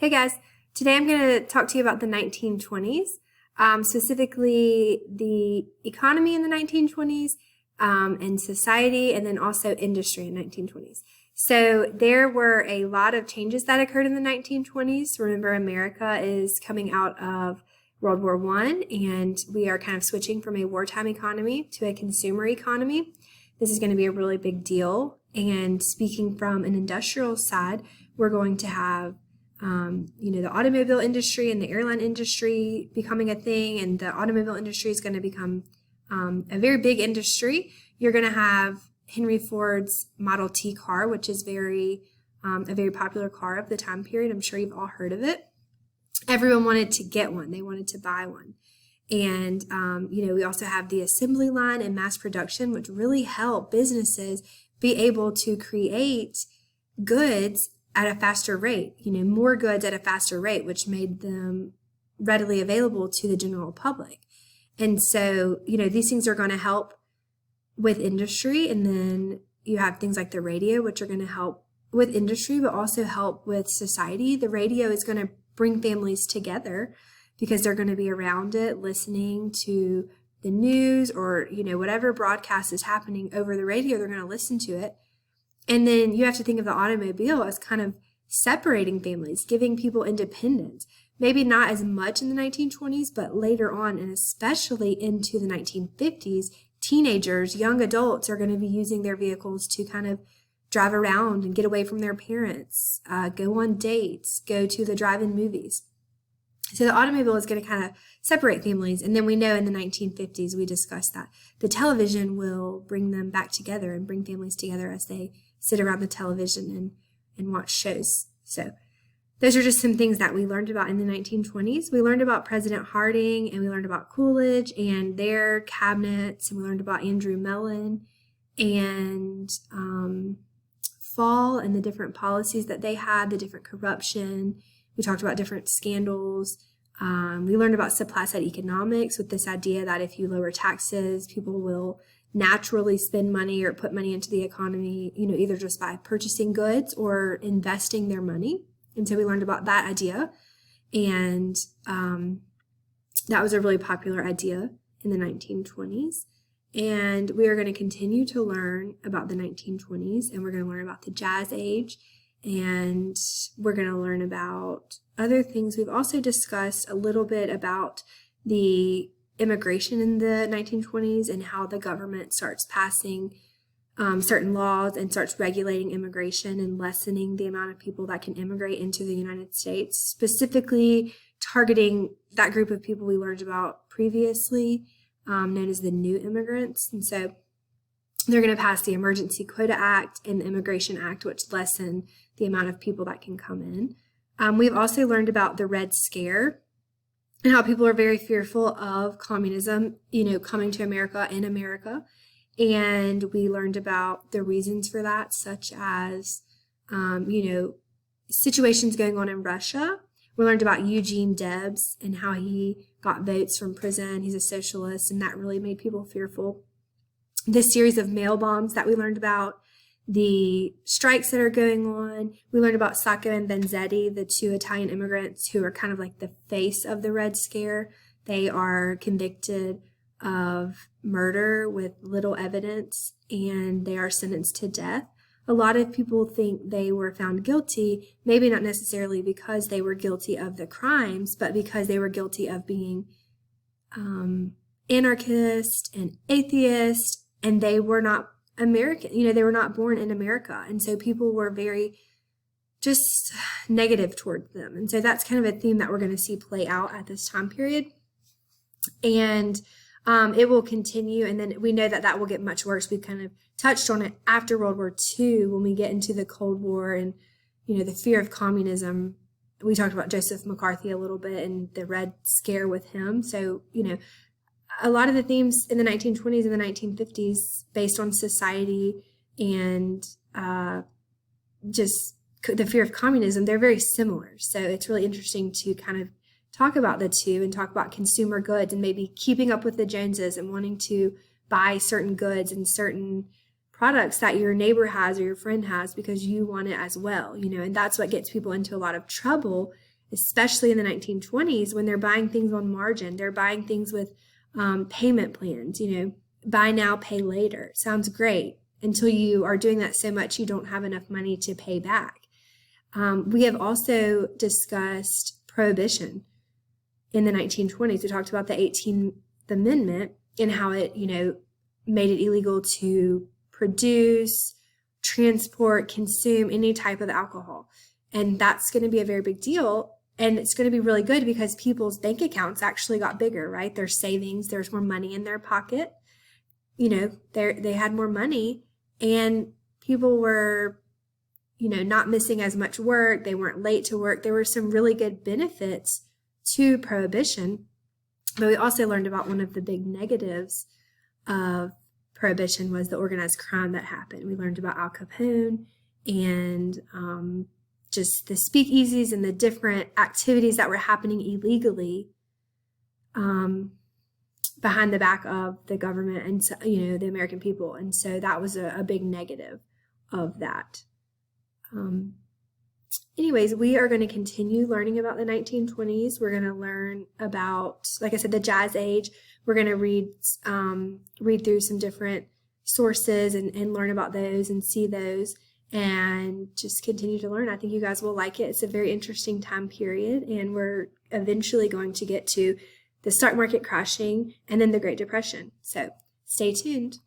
Hey guys, today I'm going to talk to you about the 1920s, specifically the economy in the 1920s and society, and then also industry in the 1920s. So there were a lot of changes that occurred in the 1920s. Remember, America is coming out of World War I, and we are kind of switching from a wartime economy to a consumer economy. This is going to be a really big deal. And speaking from an industrial side, we're going to have the automobile industry and the airline industry becoming a thing, and the automobile industry is going to become a very big industry. You're going to have Henry Ford's Model T car, which is a very popular car of the time period. I'm sure you've all heard of it. Everyone wanted to get one. They wanted to buy one. And, we also have the assembly line and mass production, which really help businesses be able to create goods at a faster rate, more goods at a faster rate, which made them readily available to the general public. And so, these things are going to help with industry. And then you have things like the radio, which are going to help with industry, but also help with society. The radio is going to bring families together because they're going to be around it, listening to the news or, whatever broadcast is happening over the radio, they're going to listen to it. And then you have to think of the automobile as kind of separating families, giving people independence. Maybe not as much in the 1920s, but later on, and especially into the 1950s, teenagers, young adults are going to be using their vehicles to kind of drive around and get away from their parents, go on dates, go to the drive-in movies. So the automobile is going to kind of separate families. And then we know in the 1950s, we discussed that the television will bring them back together and bring families together as they sit around the television and watch shows. So those are just some things that we learned about in the 1920s. We learned about President Harding, and we learned about Coolidge and their cabinets, and we learned about Andrew Mellon and Fall and the different policies that they had, the different corruption. We talked about different scandals. We learned about supply-side economics with this idea that if you lower taxes, people will naturally spend money or put money into the economy, either just by purchasing goods or investing their money. And so we learned about that idea. And that was a really popular idea in the 1920s. And we are going to continue to learn about the 1920s, and we're going to learn about the Jazz Age, and we're going to learn about other things. We've also discussed a little bit about the immigration in the 1920s and how the government starts passing certain laws and starts regulating immigration and lessening the amount of people that can immigrate into the United States, specifically targeting that group of people we learned about previously, known as the new immigrants. And so they're going to pass the Emergency Quota Act and the Immigration Act, which lessen the amount of people that can come in. We've also learned about the Red Scare and how people are very fearful of communism, coming to America in America. And we learned about the reasons for that, such as, situations going on in Russia. We learned about Eugene Debs and how he got votes from prison. He's a socialist, and that really made people fearful. This series of mail bombs that we learned about, the strikes that are going on. We learned about Sacco and Vanzetti, the two Italian immigrants who are kind of like the face of the Red Scare. They are convicted of murder with little evidence, and they are sentenced to death. A lot of people think they were found guilty, maybe not necessarily because they were guilty of the crimes, but because they were guilty of being anarchist and atheist, and they were not American. They were not born in America. And so people were very just negative towards them. And so that's kind of a theme that we're going to see play out at this time period. And it will continue. And then we know that will get much worse. We've kind of touched on it after World War II when we get into the Cold War and, the fear of communism. We talked about Joseph McCarthy a little bit and the Red Scare with him. So, a lot of the themes in the 1920s and the 1950s based on society and just the fear of communism, they're very similar. So it's really interesting to kind of talk about the two and talk about consumer goods and maybe keeping up with the Joneses and wanting to buy certain goods and certain products that your neighbor has or your friend has because you want it as well, and that's what gets people into a lot of trouble, especially in the 1920s when they're buying things on margin. They're buying things with payment plans, buy now, pay later. Sounds great until you are doing that so much you don't have enough money to pay back. We have also discussed prohibition in the 1920s. We talked about the 18th Amendment and how it, made it illegal to produce, transport, consume any type of alcohol. And that's going to be a very big deal. And it's going to be really good because people's bank accounts actually got bigger, right? Their savings, there's more money in their pocket. They had more money and people were, not missing as much work. They weren't late to work. There were some really good benefits to prohibition. But we also learned about one of the big negatives of prohibition was the organized crime that happened. We learned about Al Capone and just the speakeasies and the different activities that were happening illegally behind the back of the government and, the American people. And so that was a big negative of that. Anyways, we are going to continue learning about the 1920s. We're going to learn about, like I said, the Jazz Age. We're going to read through some different sources and learn about those and see those and just continue to learn. I think you guys will like it. It's a very interesting time period, and we're eventually going to get to the stock market crashing and then the Great Depression. So stay tuned.